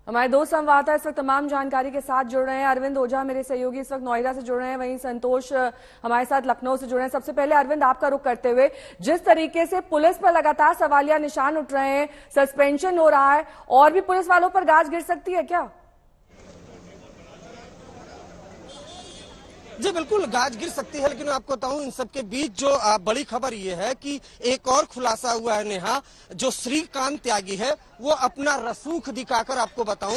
हमारे दो संवाददाता इस वक्त तमाम जानकारी के साथ जुड़ रहे हैं। अरविंद ओझा मेरे सहयोगी इस वक्त नोएडा से जुड़ रहे हैं, वहीं संतोष हमारे साथ लखनऊ से जुड़ रहे हैं। सबसे पहले अरविंद, आपका रुख करते हुए, जिस तरीके से पुलिस पर लगातार सवालिया निशान उठ रहे हैं, सस्पेंशन हो रहा है, और भी पुलिस वालों पर गाज गिर सकती है क्या? जी बिल्कुल, गाज गिर सकती है, लेकिन मैं आपको बताऊं इन सबके बीच जो बड़ी खबर ये है कि एक और खुलासा हुआ है नेहा। जो श्रीकांत त्यागी है वो अपना रसूख दिखाकर, आपको बताऊं,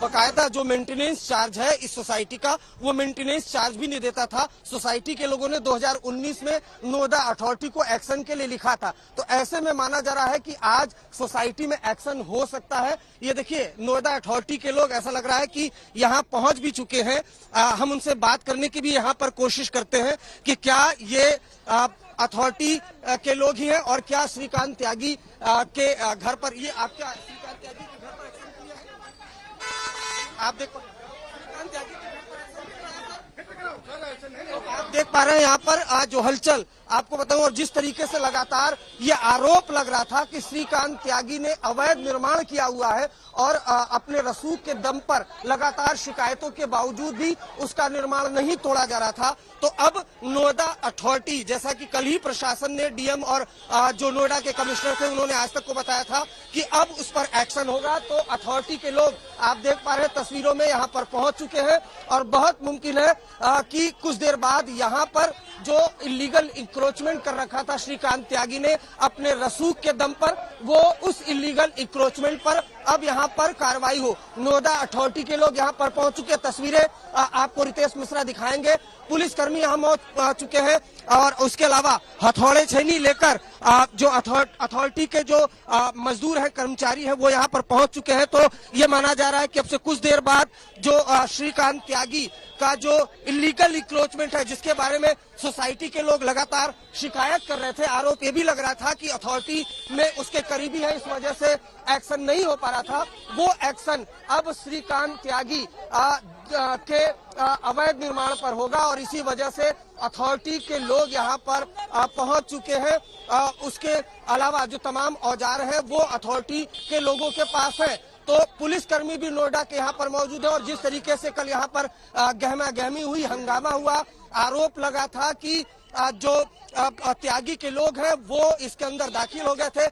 बकायदा जो मेंटेनेंस चार्ज है इस सोसाइटी का, वो मेंटेनेंस चार्ज भी नहीं देता था। सोसाइटी के लोगों ने 2019 में नोएडा अथॉरिटी को एक्शन के लिए लिखा था। तो ऐसे में माना जा रहा है कि आज सोसाइटी में एक्शन हो सकता है। ये देखिए, नोएडा अथॉरिटी के लोग, ऐसा लग रहा है कि यहाँ पहुंच भी चुके हैं। हम उनसे बात करने की भी यहाँ पर कोशिश करते हैं कि क्या ये अथॉरिटी के लोग ही हैं और क्या श्रीकांत त्यागी के घर पर, ये आपके श्रीकांत त्यागी के घर पर एक्शन किया है? आप देखो, श्रीकांत त्यागी के घर पर आप देख पा रहे हैं यहाँ पर जो हलचल, आपको बताऊं, और जिस तरीके से लगातार ये आरोप लग रहा था कि श्रीकांत त्यागी ने अवैध निर्माण किया हुआ है और अपने रसूख के दम पर लगातार शिकायतों के बावजूद भी उसका निर्माण नहीं तोड़ा जा रहा था। तो अब नोएडा अथॉरिटी, जैसा कि कल ही प्रशासन ने डीएम और जो नोएडा के कमिश्नर थे उन्होंने आज तक को बताया था कि अब उस पर एक्शन होगा। तो अथॉरिटी के लोग, आप देख पा रहे हैं तस्वीरों में, यहाँ पर पहुंच चुके हैं और बहुत मुमकिन है कि कुछ देर बाद यहाँ पर जो इलीगल इंक्रोचमेंट कर रखा था श्रीकांत त्यागी ने अपने रसूख के दम पर, वो उस इलीगल इंक्रोचमेंट पर अब यहाँ पर कार्रवाई हो। नोएडा अथॉरिटी के लोग यहाँ पर पहुंच चुके हैं। तस्वीरें आपको रितेश मिश्रा दिखाएंगे। पुलिसकर्मी यहाँ पहुंच चुके हैं और उसके अलावा हथौड़े छेनी लेकर जो अथॉरिटी के जो मजदूर हैं, कर्मचारी हैं, वो यहाँ पर पहुंच चुके हैं। तो ये माना जा रहा है कि अब से कुछ देर बाद जो श्रीकांत त्यागी का जो इलीगल इंक्रोचमेंट है, जिसके बारे में सोसाइटी के लोग लगातार शिकायत कर रहे थे, आरोप ये भी लग रहा था कि अथॉरिटी में उसके करीबी है, इस वजह से एक्शन नहीं हो पा रहा था, वो एक्शन अब श्रीकांत त्यागी के अवैध निर्माण पर होगा और इसी वजह से अथॉरिटी के लोग यहाँ पर पहुंच चुके हैं। उसके अलावा जो तमाम औजार है वो अथॉरिटी के लोगों के पास है। तो पुलिसकर्मी भी नोएडा के यहाँ पर मौजूद है और जिस तरीके से कल यहाँ पर गहमा गहमी हुई, हंगामा हुआ, आरोप लगा था कि जो त्यागी के लोग हैं वो इसके अंदर दाखिल हो गए थे।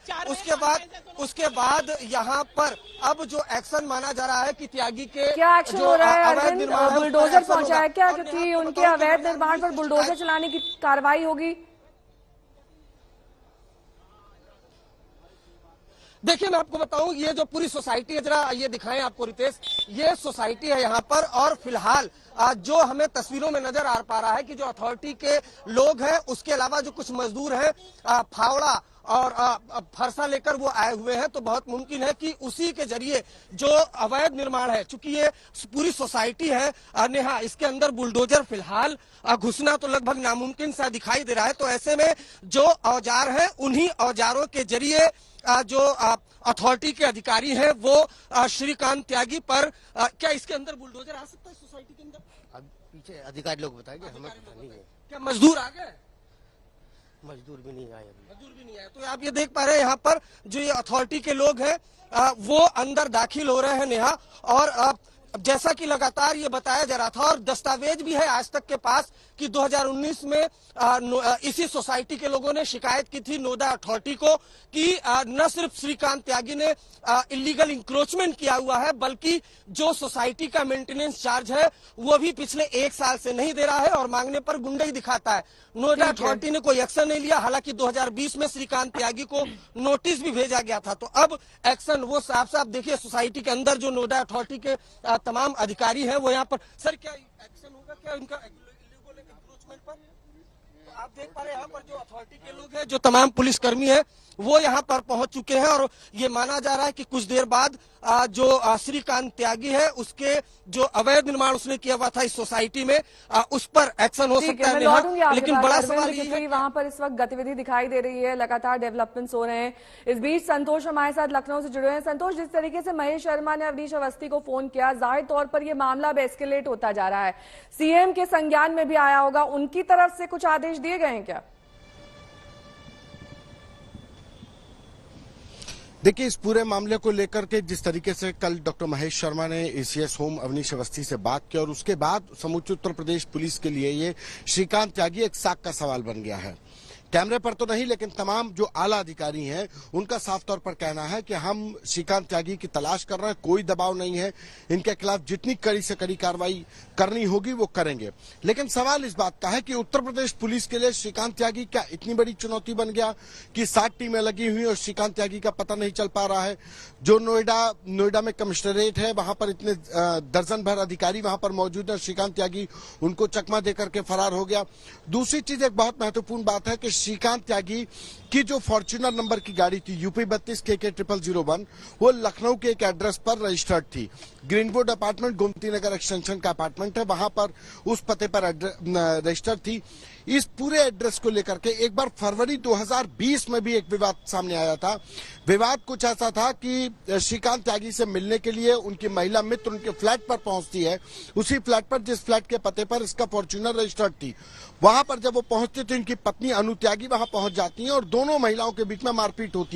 उसके बाद यहाँ पर अब जो एक्शन माना जा रहा है कि त्यागी के क्या एक्शन हो रहा है अरविंद? बुलडोजर पहुंचा है क्या? क्योंकि उनके अवैध निर्माण पर बुलडोजर चलाने की कार्रवाई होगी। देखिए, मैं आपको बताऊं, ये जो पूरी सोसाइटी है, जरा ये दिखाएं आपको रितेश, ये सोसाइटी है यहाँ पर। और फिलहाल जो हमें तस्वीरों में नजर आ पा रहा है कि जो अथॉरिटी के लोग हैं, उसके अलावा जो कुछ मजदूर हैं, फावड़ा और फरसा लेकर वो आए हुए हैं। तो बहुत मुमकिन है कि उसी के जरिए जो अवैध निर्माण है, चूंकि ये पूरी सोसाइटी है नेहा, इसके अंदर बुलडोजर फिलहाल घुसना तो लगभग नामुमकिन सा दिखाई दे रहा है। तो ऐसे में जो औजार है, उन्हीं औजारों के जरिए जो अथॉरिटी के अधिकारी हैं वो श्रीकांत त्यागी पर, क्या इसके अंदर बुलडोजर आ सकता है सोसाइटी के अंदर? पीछे अधिकारी लोग बताएंगे, हमें पता नहीं है। क्या मजदूर आ गए? मजदूर भी नहीं आए अभी। मजदूर भी नहीं आए। तो आप ये देख पा रहे हैं यहाँ पर जो ये अथॉरिटी के लोग हैं वो अंदर दाखिल हो रहे हैं नेहा। और जैसा कि लगातार ये बताया जा रहा था और दस्तावेज भी है आज तक के पास कि 2019 में इसी सोसाइटी के लोगों ने शिकायत की थी नोएडा अथॉरिटी को कि न सिर्फ श्रीकांत त्यागी ने इलीगल इंक्रोचमेंट किया हुआ है, बल्कि जो सोसाइटी का मेंटेनेंस चार्ज है वो भी पिछले 1 साल से नहीं दे रहा है और मांगने पर गुंडई दिखाता है। नोएडा अथॉरिटी ने कोई एक्शन नहीं लिया। हालांकि 2020 में श्रीकांत त्यागी को नोटिस भी भेजा गया था। तो अब एक्शन वो साफ साफ देखिए, सोसाइटी के अंदर जो नोएडा अथॉरिटी के तमाम अधिकारी हैं वो यहाँ पर, सर क्या एक्शन होगा क्या इनका इलीगल इंक्रोचमेंट पर? तो आप देख पा रहे हैं यहाँ पर जो अथॉरिटी के लोग हैं, जो तमाम पुलिसकर्मी हैं, वो यहाँ पर पहुंच चुके हैं और ये माना जा रहा है कि कुछ देर बाद जो श्रीकांत त्यागी है, उसके जो अवैध निर्माण उसने किया हुआ था इस सोसाइटी में, उस पर एक्शन हो सकता है। लेकिन बड़ा सवाल ये है, वहां पर इस वक्त गतिविधि दिखाई दे रही है, लगातार डेवलपमेंट्स हो रहे हैं। इस बीच संतोष हमारे साथ लखनऊ से जुड़े हैं। संतोष, जिस तरीके से महेश शर्मा ने अवनीश अवस्थी को फोन किया, जाहिर तौर पर यह मामला अब एस्केलेट होता जा रहा है। सीएम के संज्ञान में भी आया होगा, उनकी तरफ से कुछ आदेश दिए गए हैं क्या? देखिए, इस पूरे मामले को लेकर के जिस तरीके से कल डॉक्टर महेश शर्मा ने एसीएस होम अवनीश अवस्थी से बात की और उसके बाद समूचे उत्तर प्रदेश पुलिस के लिए ये श्रीकांत त्यागी एक साख का सवाल बन गया है। कैमरे पर तो नहीं, लेकिन तमाम जो आला अधिकारी हैं उनका साफ तौर पर कहना है कि हम श्रीकांत त्यागी की तलाश कर रहे हैं, कोई दबाव नहीं है, इनके खिलाफ जितनी कड़ी से कड़ी कार्रवाई करनी होगी वो करेंगे। लेकिन सवाल इस बात का है कि उत्तर प्रदेश पुलिस के लिए श्रीकांत त्यागी क्या इतनी बड़ी चुनौती बन गया कि 60 टीमें लगी हुई और श्रीकांत त्यागी का पता नहीं चल पा रहा है। जो नोएडा में कमिश्नरेट है, वहां पर इतने दर्जन भर अधिकारी वहां पर मौजूद है, श्रीकांत त्यागी उनको चकमा देकर के फरार हो गया। दूसरी चीज, एक बहुत महत्वपूर्ण बात है कि श्रीकांत त्यागी की जो फॉर्च्यूनर नंबर की गाड़ी थी यूपी 32 KK 0001, वो लखनऊ के एक एड्रेस पर रजिस्टर्ड थी। Greenwood apartment, Gomti Nagar extension का अपार्टमेंट है, वहां पर उस पते पर रजिस्टर्ड थी। इस पूरे एड्रेस को लेकर के एक बार फरवरी 2020 में भी एक विवाद सामने आया था। विवाद कुछ ऐसा था कि श्रीकांत त्यागी से मिलने के लिए उनकी महिला मित्र उनके फ्लैट पर पहुंचती है। उसी फ्लैट पर, जिस फ्लैट के पते पर इसका फॉर्च्यूनर रजिस्टर्ड थी, वहां पर जब वो पहुंचती तो इनकी पत्नी अनु त्यागी वहां पहुंच जाती है और दोनों महिलाओं के बीच में मारपीट होती है।